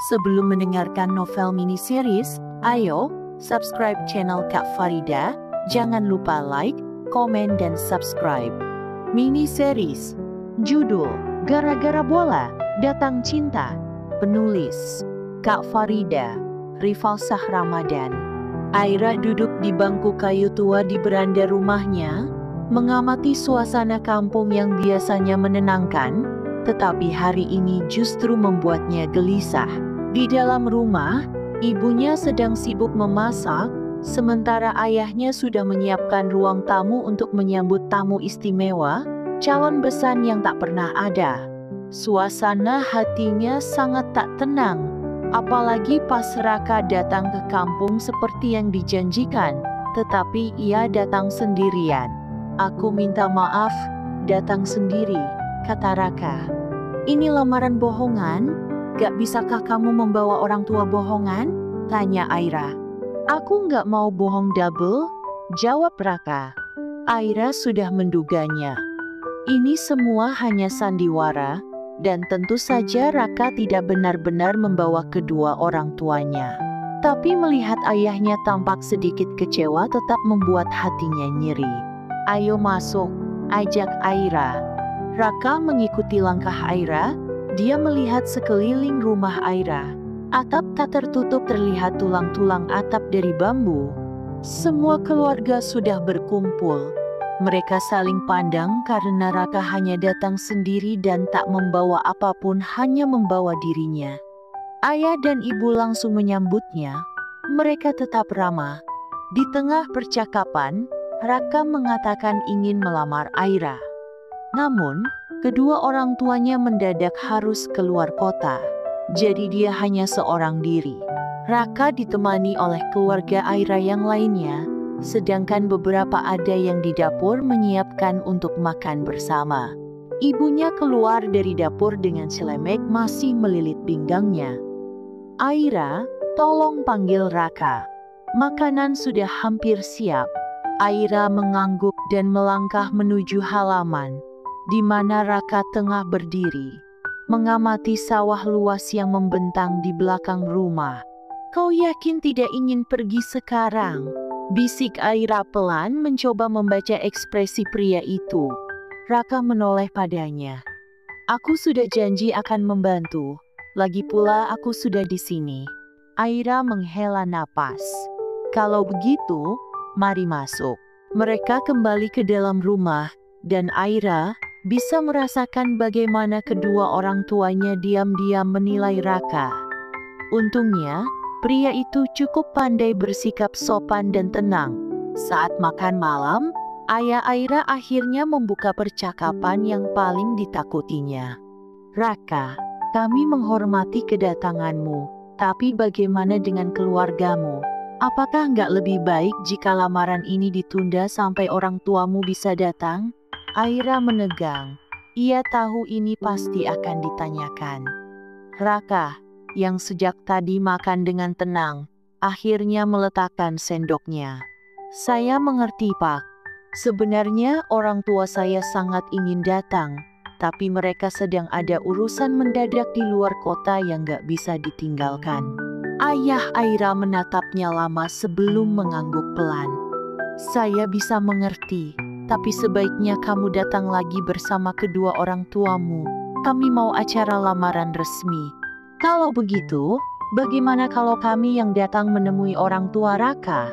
Sebelum mendengarkan novel mini series, ayo subscribe channel Kak Farida. Jangan lupa like, komen, dan subscribe. Mini series judul Gara-gara Bola Datang Cinta. Penulis Kak Farida, Rifalsah Ramadan. Aira duduk di bangku kayu tua di beranda rumahnya, mengamati suasana kampung yang biasanya menenangkan, tetapi hari ini justru membuatnya gelisah. Di dalam rumah, ibunya sedang sibuk memasak, sementara ayahnya sudah menyiapkan ruang tamu untuk menyambut tamu istimewa, calon besan yang tak pernah ada. Suasana hatinya sangat tak tenang, apalagi pas Raka datang ke kampung seperti yang dijanjikan, tetapi ia datang sendirian. "Aku minta maaf, datang sendiri," kata Raka. "Ini lamaran bohongan? Gak bisakah kamu membawa orang tua bohongan?" tanya Aira. "Aku gak mau bohong double," jawab Raka. Aira sudah menduganya. Ini semua hanya sandiwara, dan tentu saja Raka tidak benar-benar membawa kedua orang tuanya. Tapi melihat ayahnya tampak sedikit kecewa tetap membuat hatinya nyeri. "Ayo masuk," ajak Aira. Raka mengikuti langkah Aira. Dia melihat sekeliling rumah Aira. Atap tak tertutup terlihat tulang-tulang atap dari bambu. Semua keluarga sudah berkumpul. Mereka saling pandang karena Raka hanya datang sendiri dan tak membawa apapun, hanya membawa dirinya. Ayah dan ibu langsung menyambutnya. Mereka tetap ramah. Di tengah percakapan, Raka mengatakan ingin melamar Aira. Namun, kedua orang tuanya mendadak harus keluar kota. Jadi dia hanya seorang diri. Raka ditemani oleh keluarga Aira yang lainnya, sedangkan beberapa ada yang di dapur menyiapkan untuk makan bersama. Ibunya keluar dari dapur dengan celemek masih melilit pinggangnya. "Aira, tolong panggil Raka. Makanan sudah hampir siap." Aira mengangguk dan melangkah menuju halaman, di mana Raka tengah berdiri, mengamati sawah luas yang membentang di belakang rumah. "Kau yakin tidak ingin pergi sekarang?" bisik Aira pelan, mencoba membaca ekspresi pria itu. Raka menoleh padanya. "Aku sudah janji akan membantu. Lagi pula aku sudah di sini." Aira menghela napas. "Kalau begitu, mari masuk." Mereka kembali ke dalam rumah, dan Aira bisa merasakan bagaimana kedua orang tuanya diam-diam menilai Raka. Untungnya, pria itu cukup pandai bersikap sopan dan tenang. Saat makan malam, ayah Aira akhirnya membuka percakapan yang paling ditakutinya. "Raka, kami menghormati kedatanganmu, tapi bagaimana dengan keluargamu? Apakah nggak lebih baik jika lamaran ini ditunda sampai orang tuamu bisa datang?" Aira menegang. Ia tahu ini pasti akan ditanyakan. Raka, yang sejak tadi makan dengan tenang, akhirnya meletakkan sendoknya. "Saya mengerti, Pak. Sebenarnya orang tua saya sangat ingin datang, tapi mereka sedang ada urusan mendadak di luar kota yang gak bisa ditinggalkan." Ayah Aira menatapnya lama sebelum mengangguk pelan. "Saya bisa mengerti, tapi sebaiknya kamu datang lagi bersama kedua orang tuamu. Kami mau acara lamaran resmi." "Kalau begitu, bagaimana kalau kami yang datang menemui orang tua Raka?"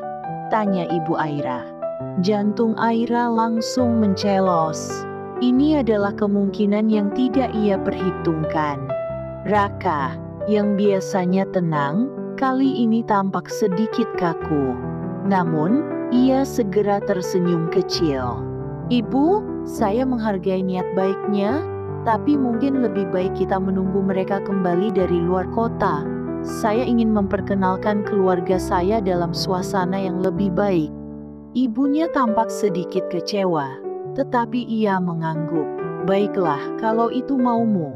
tanya ibu Aira. Jantung Aira langsung mencelos. Ini adalah kemungkinan yang tidak ia perhitungkan. Raka, yang biasanya tenang, kali ini tampak sedikit kaku. Namun, ia segera tersenyum kecil. "Ibu, saya menghargai niat baiknya, tapi mungkin lebih baik kita menunggu mereka kembali dari luar kota. Saya ingin memperkenalkan keluarga saya dalam suasana yang lebih baik." Ibunya tampak sedikit kecewa, tetapi ia mengangguk. "Baiklah, kalau itu maumu."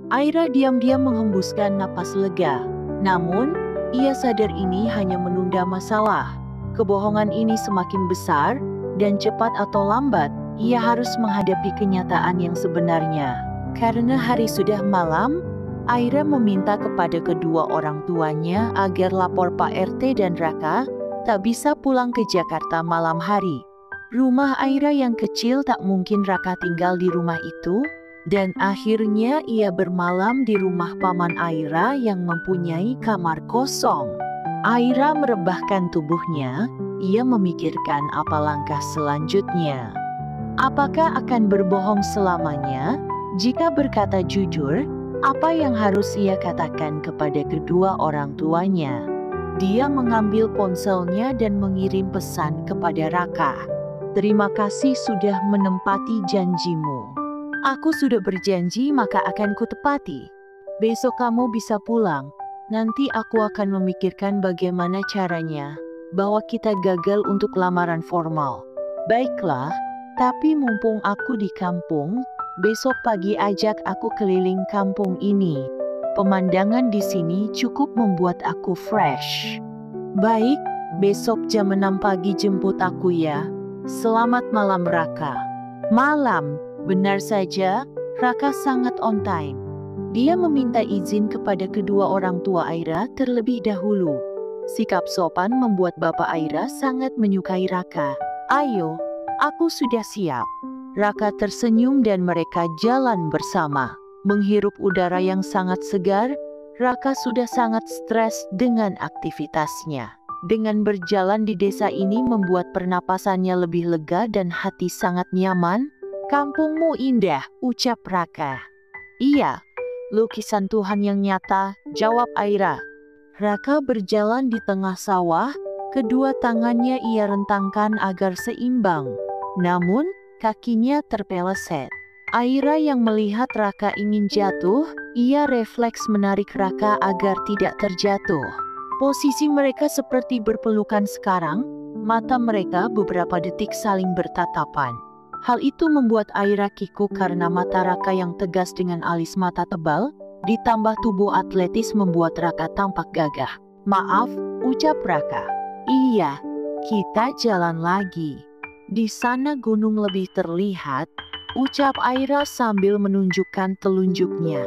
Aira diam-diam menghembuskan napas lega. Namun, ia sadar ini hanya menunda masalah. Kebohongan ini semakin besar, dan cepat atau lambat, ia harus menghadapi kenyataan yang sebenarnya. Karena hari sudah malam, Aira meminta kepada kedua orang tuanya agar lapor Pak RT dan Raka tak bisa pulang ke Jakarta malam hari. Rumah Aira yang kecil tak mungkin Raka tinggal di rumah itu, dan akhirnya ia bermalam di rumah paman Aira yang mempunyai kamar kosong. Aira merebahkan tubuhnya, ia memikirkan apa langkah selanjutnya. Apakah akan berbohong selamanya? Jika berkata jujur, apa yang harus ia katakan kepada kedua orang tuanya? Dia mengambil ponselnya dan mengirim pesan kepada Raka. Terima kasih sudah menempati janjimu. Aku sudah berjanji maka akan kutepati. Besok kamu bisa pulang. Nanti aku akan memikirkan bagaimana caranya bahwa kita gagal untuk lamaran formal. Baiklah, tapi mumpung aku di kampung, besok pagi ajak aku keliling kampung ini. Pemandangan di sini cukup membuat aku fresh. Baik, besok jam 6 pagi jemput aku ya. Selamat malam Raka. Malam, benar saja, Raka sangat on time. Dia meminta izin kepada kedua orang tua Aira terlebih dahulu. Sikap sopan membuat Bapak Aira sangat menyukai Raka. Ayo, aku sudah siap. Raka tersenyum dan mereka jalan bersama. Menghirup udara yang sangat segar, Raka sudah sangat stres dengan aktivitasnya. Dengan berjalan di desa ini membuat pernapasannya lebih lega dan hati sangat nyaman. Kampungmu indah, ucap Raka. Iya, lukisan Tuhan yang nyata, jawab Aira. Raka berjalan di tengah sawah, kedua tangannya ia rentangkan agar seimbang. Namun, kakinya terpeleset. Aira yang melihat Raka ingin jatuh, ia refleks menarik Raka agar tidak terjatuh. Posisi mereka seperti berpelukan sekarang, mata mereka beberapa detik saling bertatapan. Hal itu membuat Aira kikuk karena mata Raka yang tegas dengan alis mata tebal, ditambah tubuh atletis membuat Raka tampak gagah. Maaf, ucap Raka. Iya, kita jalan lagi. Di sana gunung lebih terlihat, ucap Aira sambil menunjukkan telunjuknya.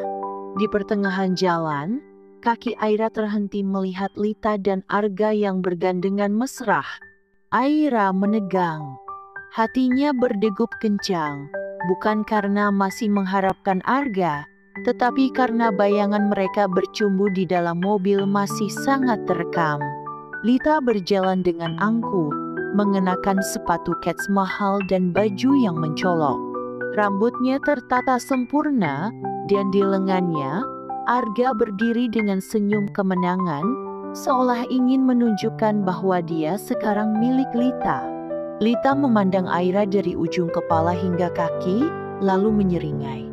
Di pertengahan jalan, kaki Aira terhenti melihat Lita dan Arga yang bergandengan mesra. Aira menegang. Hatinya berdegup kencang, bukan karena masih mengharapkan Arga, tetapi karena bayangan mereka bercumbu di dalam mobil masih sangat terekam. Lita berjalan dengan angkuh, mengenakan sepatu kets mahal dan baju yang mencolok. Rambutnya tertata sempurna, dan di lengannya, Arga berdiri dengan senyum kemenangan, seolah ingin menunjukkan bahwa dia sekarang milik Lita. Lita memandang Aira dari ujung kepala hingga kaki, lalu menyeringai.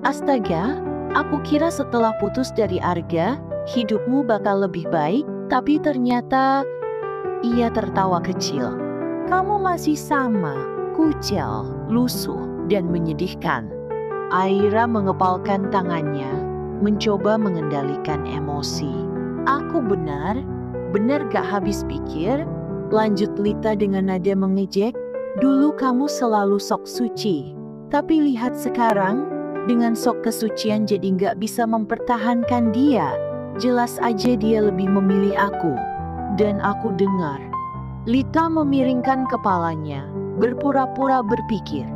Astaga, aku kira setelah putus dari Arga, hidupmu bakal lebih baik, tapi ternyata... Ia tertawa kecil. Kamu masih sama, kucel, lusuh, dan menyedihkan. Aira mengepalkan tangannya, mencoba mengendalikan emosi. Aku benar gak habis pikir? Lanjut Lita dengan nada mengejek. Dulu kamu selalu sok suci, tapi lihat sekarang, dengan sok kesucian jadi gak bisa mempertahankan dia. Jelas aja dia lebih memilih aku. Dan aku dengar. Lita memiringkan kepalanya, berpura-pura berpikir.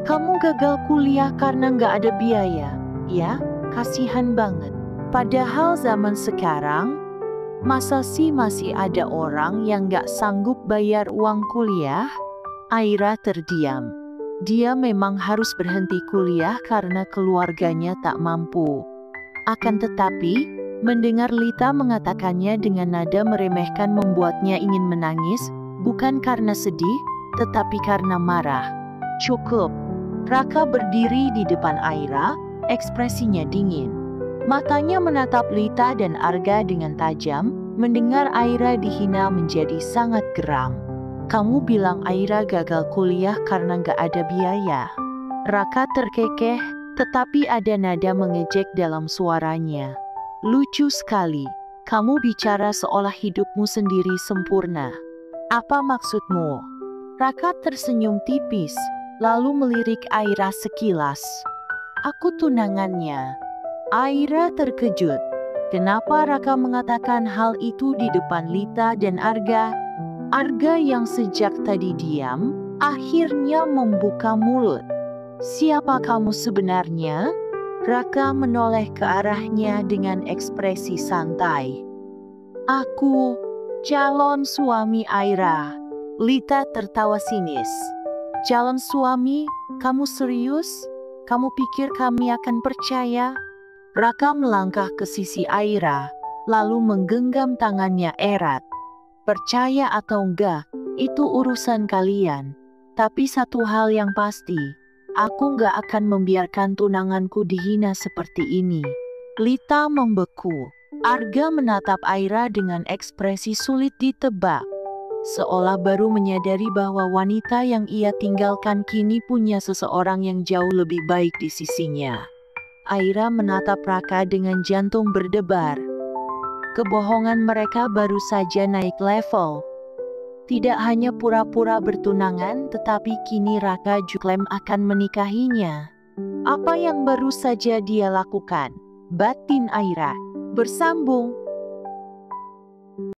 Kamu gagal kuliah karena gak ada biaya, ya? Kasihan banget. Padahal zaman sekarang, masa sih masih ada orang yang gak sanggup bayar uang kuliah? Aira terdiam. Dia memang harus berhenti kuliah karena keluarganya tak mampu. Akan tetapi, mendengar Lita mengatakannya dengan nada meremehkan membuatnya ingin menangis, bukan karena sedih, tetapi karena marah. Cukup. Raka berdiri di depan Aira, ekspresinya dingin. Matanya menatap Lita dan Arga dengan tajam, mendengar Aira dihina menjadi sangat geram. Kamu bilang Aira gagal kuliah karena gak ada biaya. Raka terkekeh, tetapi ada nada mengejek dalam suaranya. Lucu sekali, kamu bicara seolah hidupmu sendiri sempurna. Apa maksudmu? Raka tersenyum tipis, lalu melirik Aira sekilas. Aku tunangannya. Aira terkejut. Kenapa Raka mengatakan hal itu di depan Lita dan Arga? Arga yang sejak tadi diam, akhirnya membuka mulut. "Siapa kamu sebenarnya?" Raka menoleh ke arahnya dengan ekspresi santai. "Aku, calon suami Aira." Lita tertawa sinis. "Calon suami? Kamu serius? Kamu pikir kami akan percaya?" Raka melangkah ke sisi Aira, lalu menggenggam tangannya erat. "Percaya atau enggak, itu urusan kalian. Tapi satu hal yang pasti, aku enggak akan membiarkan tunanganku dihina seperti ini." Lita membeku. Arga menatap Aira dengan ekspresi sulit ditebak. Seolah baru menyadari bahwa wanita yang ia tinggalkan kini punya seseorang yang jauh lebih baik di sisinya. Aira menatap Raka dengan jantung berdebar. Kebohongan mereka baru saja naik level. Tidak hanya pura-pura bertunangan, tetapi kini Raka juga akan menikahinya. Apa yang baru saja dia lakukan? Batin Aira bersambung.